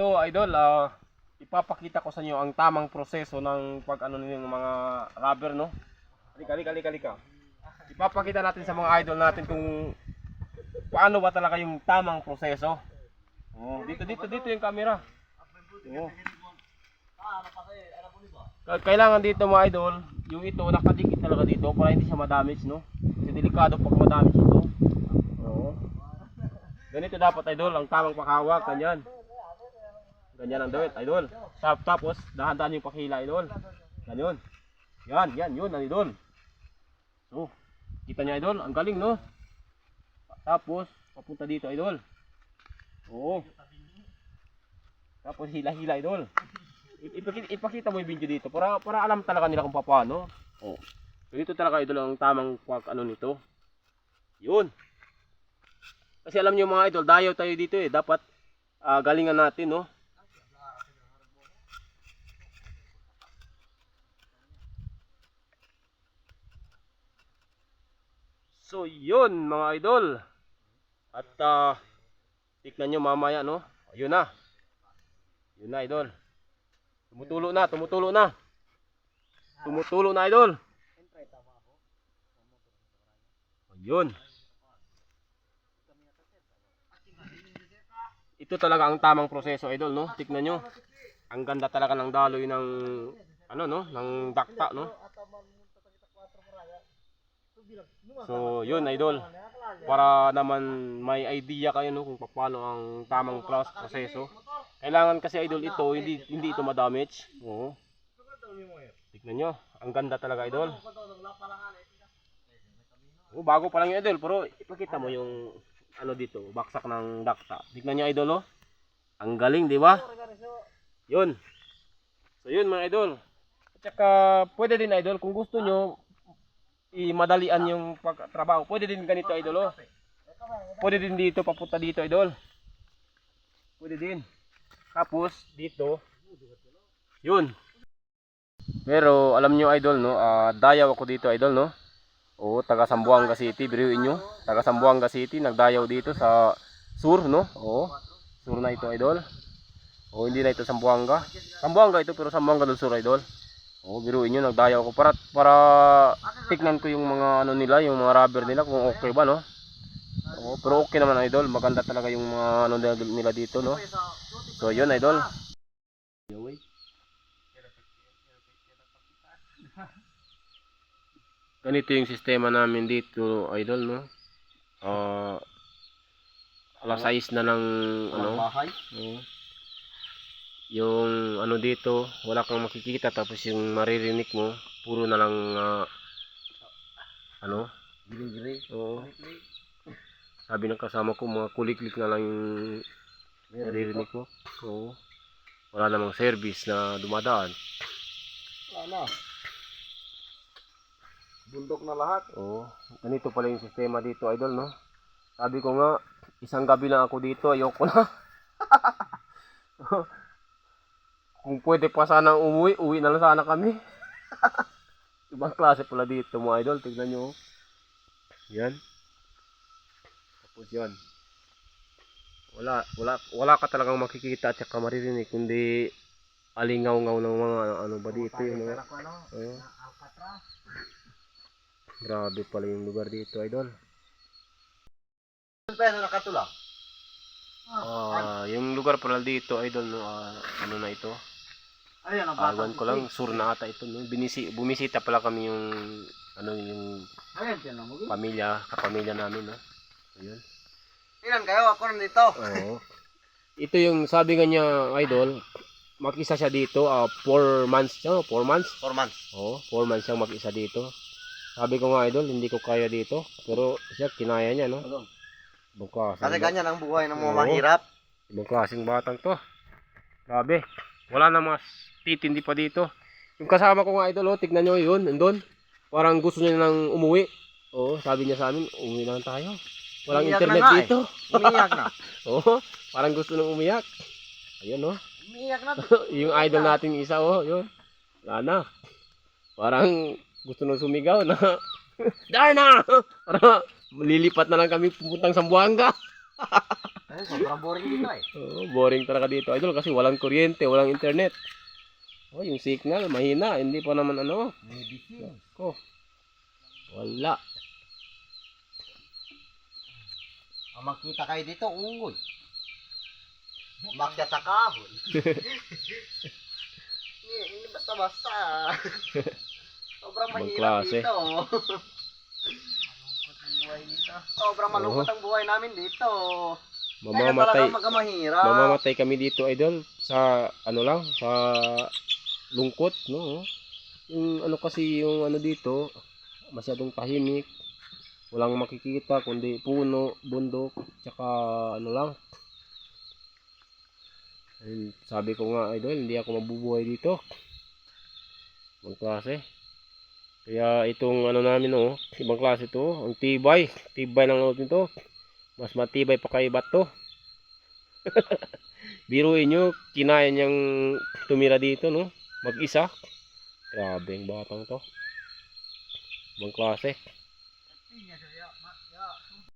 So idol, ipapakita ko sa inyo ang tamang proseso ng pag-ano ng mga rubber, no? Halika. Ipapakita natin sa mga idol natin kung paano ba talaga yung tamang proseso. Oh, dito yung camera. Oh. Kailangan dito mga idol, yung ito nakadikit talaga dito para hindi siya ma-damage, no? Kasi delikado pag ma-damage ito. Oo. Ganito dapat idol, ang tamang paghawak, ganyan. Ganyan ang dawit, idol. Tapos, dahan-dahan yung pakila, idol. Ganyan. Yan, yun, idol. So, kita niya, idol. Ang galing, no? Tapos, papunta dito, idol. Oo. Tapos, hila-hila, idol. Ipakita mo yung video dito para alam talaga nila kung paano. Oh. Ganito talaga, idol, ang tamang ano nito. Yun. Kasi alam niyo mga idol, dayaw tayo dito eh. Dapat galingan natin, no? So yun mga idol. At tignan nyo mamaya, no? Yun na. Yun na idol. Tumutulo na. Tumutulo na idol. Yun. Ito talaga ang tamang proseso idol, no? Tignan nyo. Ang ganda talaga ng daloy ng ano, no? Ng dakta, no? So yun idol, para naman may idea kayo, no, kung paano ang tamang proseso. Kailangan kasi idol ito hindi ito ma-damage. Oo. Tignan nyo, ang ganda talaga idol. Oh, bago pa lang yung idol, pero ipakita mo yung ano dito, baksak ng dakta. Tignan nyo idol, oh. Ang galing, di ba? Yun. So yun mga idol. At saka pwede din idol kung gusto nyo madalian yung pagtrabaho. Pwede din ganito idol, oh. Pwede din dito, papunta dito idol. Pwede din. Tapos dito. Yun. Pero alam nyo idol, no, dayaw ako dito idol, no. Oo, taga Zamboanga City, biruin nyo. Taga Zamboanga City, nagdayaw dito sa sur, no. Oo. Sur na ito idol. Oo, hindi na ito Zamboanga. Zamboanga ito pero Zamboanga del Sur idol. Oh, biruin nyo, nagdayaw ako para tignan ko yung mga ano nila, yung mga rubber nila kung okay ba, no? Oh, pero okay naman idol, maganda talaga yung mga ano nila dito, no? So, yun idol. Ganito yung sistema namin dito, idol, no? Alas 6 na ng ano? Oh. Yung ano dito, wala kang makikita, tapos yung maririnig mo puro na lang ano, giri-giri. Oo. Sabi ng kasama ko, mga kuliklik na lang yung maririnig mo. Oo. Wala namang service na dumadaan. Wala. Bundok na lahat. Oo. Ganito pala yung sistema dito idol, no? Sabi ko nga, isang gabi lang ako dito, ayoko na. Kung pwede pa sanang uwi na lang sana kami. Ibang klase pala dito mga idol, tignan nyo. Yan. Tapos yan. Wala ka talagang makikita at saka maririnig, kundi alingaw-ngaw ng mga ano ba dito yung mga. Grabe pala yung lugar dito idol. Peso nakatula. Yung lugar pala dito idol, no, ano na ito? Ayan ang Awan ko lang, sur na ata ito, no? Bumisita pala kami yung ano yung kapamilya namin, no? Ayun. Ilan kayo? Ako nandito. Oo. Ito yung sabi nga niya idol, mag-isa siya dito, 4 months, 4 months? 4 months. Oo, 4 months siyang mag-isa dito. Sabi ko nga idol, hindi ko kaya dito, pero siya kinaya niya, no? Kasi ganyan ang buhay ng mga mahirap. Ibang klaseng batang to. Grabe. Wala na mas titindi pa dito. Yung kasama ko nga idol, oh, tignan nyo yun, nandun. Parang gusto niya nang umuwi. Oo, sabi niya sa amin, umuwi na lang tayo. Walang Umiyak internet na dito. Umiyak na. Oo, parang gusto nang umiyak. Ayun, oh. Umiyak na. Yung idol nating isa, oh, yun. Wala na. Parang gusto nang sumigaw na. Darna! Para lilipat na lang kami pupuntang Zamboanga. Ay, sobrang boring dito eh. Oh, boring talaga dito, idol, kasi walang kuryente, walang internet. Oh, yung signal, mahina. Hindi pa naman ano. Medicine. Oh, wala. Ang makita kayo dito, unggoy. Umakyat sa kahon. Hindi basta-basta. Sobrang Ibang mahirap klase. dito. Sobrang malungkot ang buhay namin dito. Kaya Mamamatay. talaga mahirap. Mamamatay kami dito, idol, sa ano lang, sa lungkot, no? Yung ano kasi yung ano dito, masyadong tahimik. Walang makikita kundi puno, bundok, tsaka ano lang. Ayun, sabi ko nga, idol, hindi ako mabubuhay dito. Ibang klase. Kaya itong ano namin, oh, ibang klase to. Ang tibay. Tibay ng loob nito. Mas matibay pa kay bato. Biruin nyo, kinaya niyang tumira dito, no? Mag-isa. Grabe ang batang to. Ibang klase.